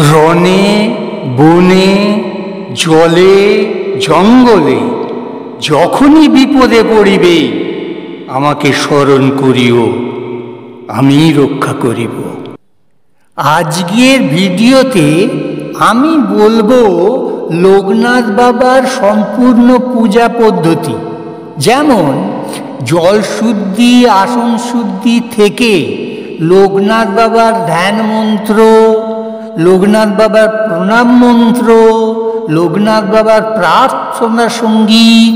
রনে বনে জলে জঙ্গলে যখনই বিপদে পড়িবে আমাকে স্মরণ করিও, আমি রক্ষা করিব। আজকের ভিডিওতে আমি বলবো লোকনাথ বাবার সম্পূর্ণ পূজা পদ্ধতি, যেমন জল শুদ্ধি, আসন শুদ্ধি থেকে লোকনাথ বাবার ধ্যান মন্ত্র, লোকনাথ বাবার প্রণাম মন্ত্র, লোকনাথ বাবার প্রার্থনা সঙ্গীত,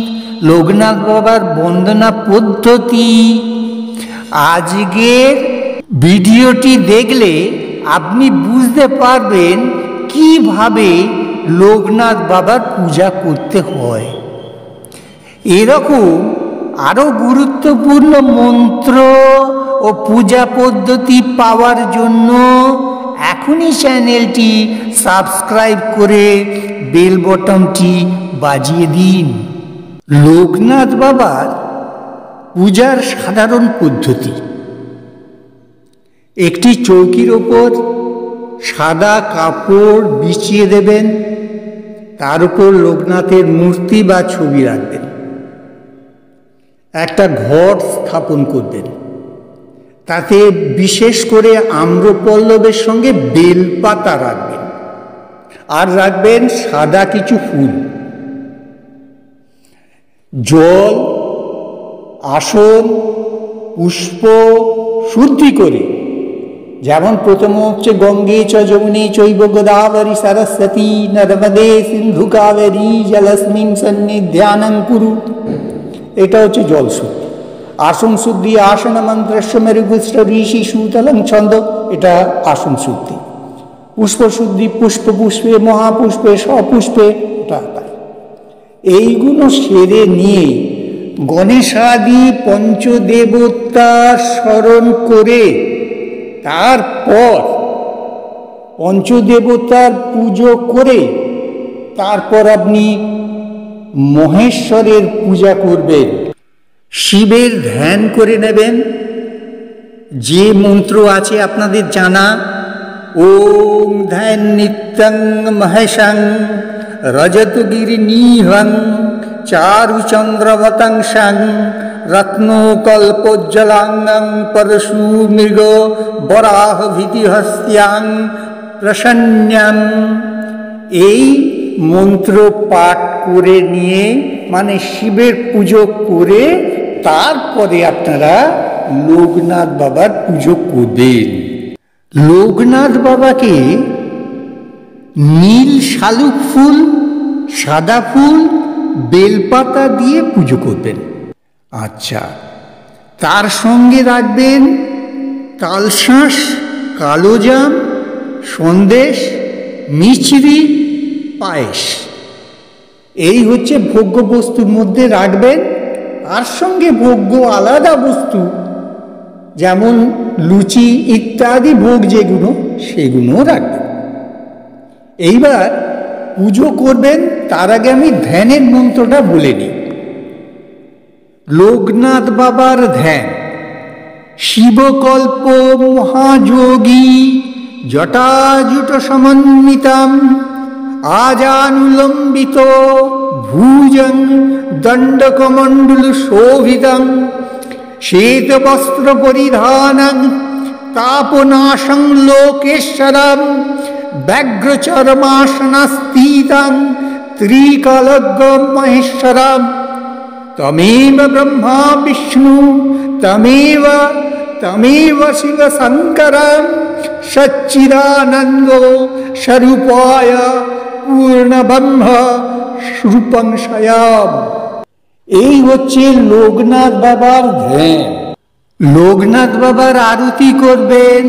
লোকনাথ বাবার বন্দনা পদ্ধতি। আজকের ভিডিওটি দেখলে আপনি বুঝতে পারবেন কিভাবে লোকনাথ বাবার পূজা করতে হয়। এরকম আরও গুরুত্বপূর্ণ মন্ত্র ও পূজা পদ্ধতি পাওয়ার জন্য এখনই চ্যানেলটি সাবস্ক্রাইব করে বেল বটনটি বাজিয়ে দিন। লোকনাথ বাবার পূজার সাধারণ পদ্ধতি: একটি চৌকির ওপর সাদা কাপড় বিছিয়ে দেবেন, তার উপর লোকনাথের মূর্তি বা ছবি রাখবেন। একটা ঘট স্থাপন করবেন, তাতে বিশেষ করে আম্রপল্লবের সঙ্গে বেলপাতা রাখবেন, আর রাখবেন সাদা কিছু ফুল। জল, আসন, পুষ্প শুদ্ধি করে, যেমন প্রথম হচ্ছে গঙ্গে চ যমুনে চৈব গোদাবরী সরস্বতী নর্মদে সিন্ধু কাবেরী জলস্মিন সন্নিধ্যানং কুরু, এটা হচ্ছে জল শুদ্ধি। আসন শুদ্ধি, আসন মন্ত্রস্য মেরুগুষ্ঠ ঋষি সুতলং ছন্দ, এটা আসন শুদ্ধি। পুষ্প শুদ্ধি, পুষ্প পুষ্পে মহাপুষ্পে সপুষ্পে, এটা তাই। এইগুলো সেরে নিয়ে গণেশাদি পঞ্চদেবতা স্মরণ করে তারপর পঞ্চদেবতার পুজো করে তারপর আপনি মহেশ্বরের পূজা করবেন। শিবের ধ্যান করে নেবেন। যে মন্ত্র আছে আপনাদের জানা, ওম ধ্যান নিত্যং মহেশং রজতগিরিনিহং চারুচন্দ্রবতংসং রত্নকল্পোজ্জ্বলাঙ্গং পরশু মৃগ বরাহ ভীতিহস্ত্যাং প্রসন্ন্যাং। এই মন্ত্র পাঠ করে নিয়ে, মানে শিবের পুজো করে তারপরে আপনারা লোকনাথ বাবার পুজো করবেন। লোকনাথ বাবাকে নীল শালুক ফুল, সাদা ফুল, বেলপাতা দিয়ে পুজো করবেন। আচ্ছা, তার সঙ্গে রাখবেন তালশাঁস, কালোজাম, সন্দেশ, মিছরি, পায়েস। এই হচ্ছে ভোগ্য বস্তুর মধ্যে রাখবেন। তার সঙ্গে ভোগ্য আলাদা বস্তু, যেমন লুচি ইত্যাদি ভোগ যেগুলো, সেগুলো রাখবেন। এইবার পুজো করবেন, তার আগে আমি ধ্যানের মন্ত্রটা বলে নিই। লোকনাথ বাবার ধ্যান: শিবকল্প মহাযোগী জটাজুট সমন্বিতম আজানুলম্বিত ভুজং দণ্ডকমণ্ডল শোভিতং শ্বেতবস্ত্র পরিধানং তাপনাশং লোকেশ্বরম ব্যগ্রচর্মাসনস্থিতং ত্রিকালজ্ঞ মহেশ্বরম তমেব ব্রহ্মা বিষ্ণু তমেব শিব শঙ্করম সচ্চিদানন্দ স্বরূপায় পূর্ণব্রহ্ম রূপং স্বয়ং। এই হচ্ছে লোকনাথ বাবার ধ্যান। লোকনাথ বাবার আরতি করবেন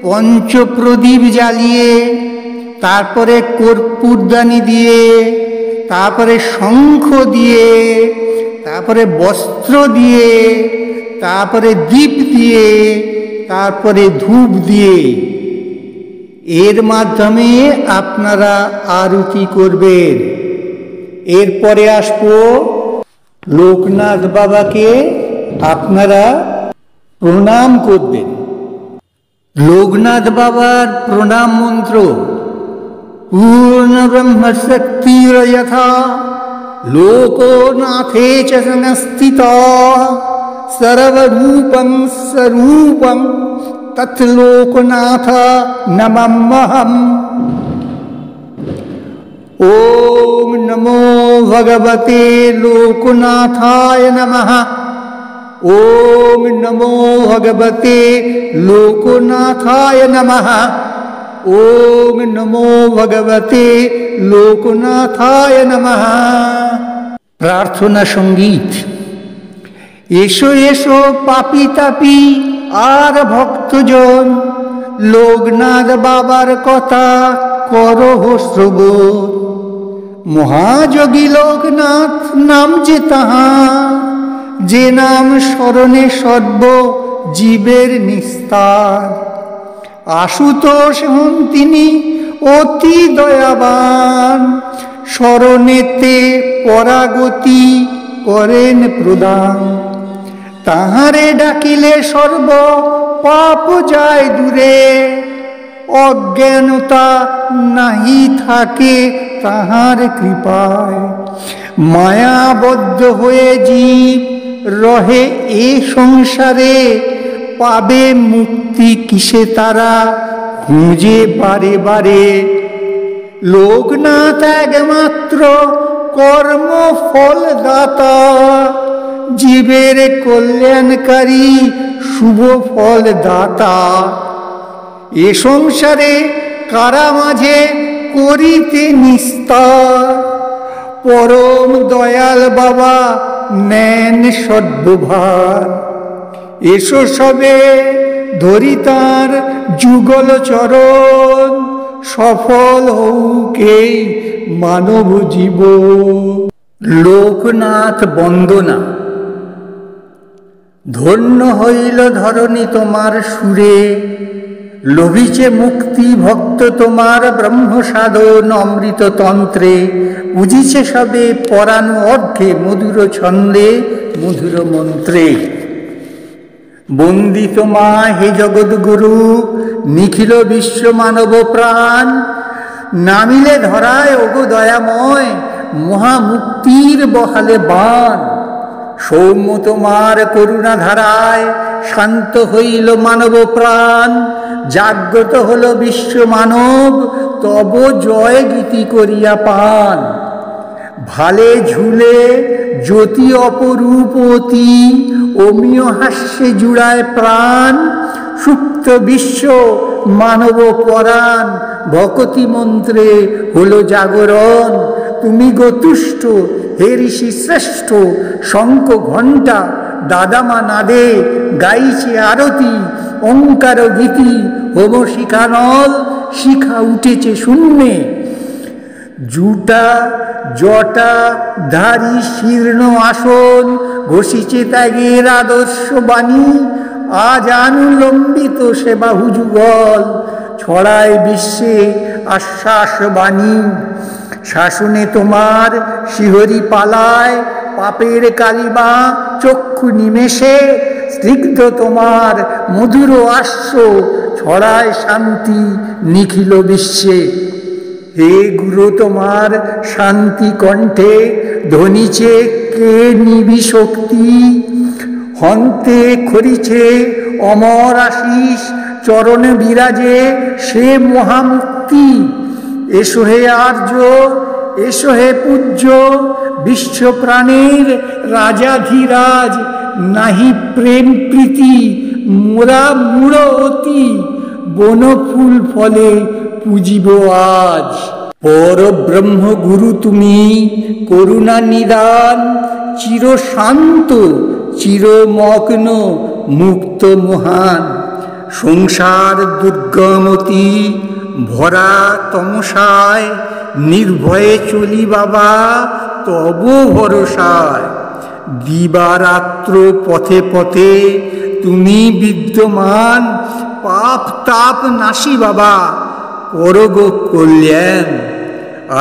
পঞ্চপ্রদীপ জ্বালিয়ে, তারপরে কর্পূরদানি দিয়ে, তারপরে শঙ্খ দিয়ে, তারপরে বস্ত্র দিয়ে, তারপরে দীপ দিয়ে, তারপরে ধূপ দিয়ে। এর মাধ্যমে আপনারা আরতি করবেন। এরপরে আসবো লোকনাথ বাবাকে আপনারা প্রণাম করবেন। লোকনাথ বাবার প্রণাম মন্ত্র: पूर्णब्रह्मशक्तिर्यथा लोको नाथे च संस्थिता सर्वरूपं स्वरूपं तत् लोकनाथ नमम्यहम्। ओम नमो भगवते लोकनाथाय नमः। ओम नमो भगवते लोकनाथाय नमः। ओम नमो भगवते लोकनाथाय नमः। प्रार्थना संगीत। एसो एसो पापी तापी আর ভক্তজন, লোকনাথ বাবার কথা করহ শ্রবণ। মহাযোগী লোকনাথ নাম যে তাহার, যে নাম স্মরণে সর্ব জীবের নিস্তার। আশুতোষ হন তিনি অতি দয়াবান, স্মরণেতে পরাগতি করেন প্রদান। তাহারে ডাকিলে সর্ব পাপ যায় দূরে, অজ্ঞানতা নাহি থাকে তাহার কৃপায়। মায়াবদ্ধ হয়ে জীব রহে এ সংসারে, পাবে মুক্তি কিসে তারা খুঁজে বারে বারে। লোকনাথ একমাত্র কর্ম ফল দাতা, জীবের কল্যাণকারী শুভ ফল দাতা। এ সংসারে কারা মাঝে করিতে নিস্তার, পরম দয়াল বাবা নেন সর্বভার। এসো সবে ধরি তাঁর যুগল চরণ, সফল হউকে মানব জীবন। লোকনাথ বন্দনা। ধন্য হইল ধরণী তোমার সুরে, লোভিছে মুক্তি ভক্ত তোমার ব্রহ্ম সাধন অমৃত তন্ত্রে। বুঝিছে সবে পরাণ অর্ঘে মধুর ছন্দে মধুর মন্ত্রে। বন্দিত মা হে জগদ্গুরু, নিখিল বিশ্ব মানব প্রাণ। নামিলে ধরায় ওগো দয়াময়, মহামুক্তির বহালে বাণ। সৌম্য তোমার করুণা ধারায় শান্ত হইল মানব প্রাণ। জাগ্রত হল বিশ্ব মানব, তব জয় গীতি করিয়া পান। ভালে ঝুলে জ্যোতি অপরূপতি, অমীয় হাস্যে জুড়ায় প্রাণ। সুপ্ত বিশ্ব মানব পরাণ, ভকতি মন্ত্রে হলো জাগরণ। তুমি গতুষ্ট হে ঋষি শ্রেষ্ঠ, শঙ্খ ঘণ্টা দাদামা নাদে গাইছে আরতি। ওঙ্কার গীতি হোম শিখানল, শিখা উঠেছে শূন্যে। জুটা জটা ধারী শীর্ণ আসন, ঘষিছে ত্যাগের আদর্শ বাণী। আজ আনুলম্বিত সে বাহু যুগল, ছড়ায় বিশ্বে আশ্বাস বাণী। শাসনে তোমার শিহরি পালায়, পাপের কালিমা চক্ষু নিমেষে। স্নিগ্ধ তোমার মধুর আশ্ব, ছড়ায় শান্তি নিখিল বিশ্বে। হে গুরু তোমার শান্তি কণ্ঠে, ধ্বনিছে কে নিবি শক্তি। হন্তে খরিছে অমর আশিস, চরণে বিরাজে সে মহামুক্তি। এসো হে আর্য, এসো হে পূজ্য, বিশ্ব প্রাণের রাজাধিরাজ। নাহি প্রেম প্রীতি মোরা মূঢ় অতি, বন ফুল ফলে পূজিব আজ। পরব্রহ্ম গুরু তুমি করুণা নিদান, চির শান্ত চিরমগ্ন মুক্ত মহান। সংসার দুর্গমতি ভরা তমসায়, নির্ভয়ে চলি বাবা তব ভরসায়। দিবারাত্র পথে পথে তুমি বিদ্যমান, পাপ তাপ নাশি বাবা করগ কল্যাণ।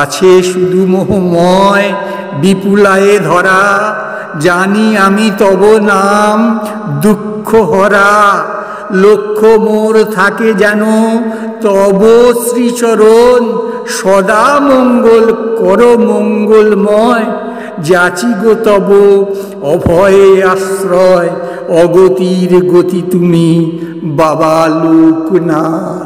আছে শুধু মোহময় বিপুলায়ে ধরা, জানি আমি তব নাম দুঃখ হরা। লক্ষ্য মোর থাকে যেন তব শ্রীচরণ, সদা মঙ্গল কর মঙ্গলময়, যাচি গো তব অভয়ে আশ্রয়, অগতির গতি তুমি বাবা লোকনাথ।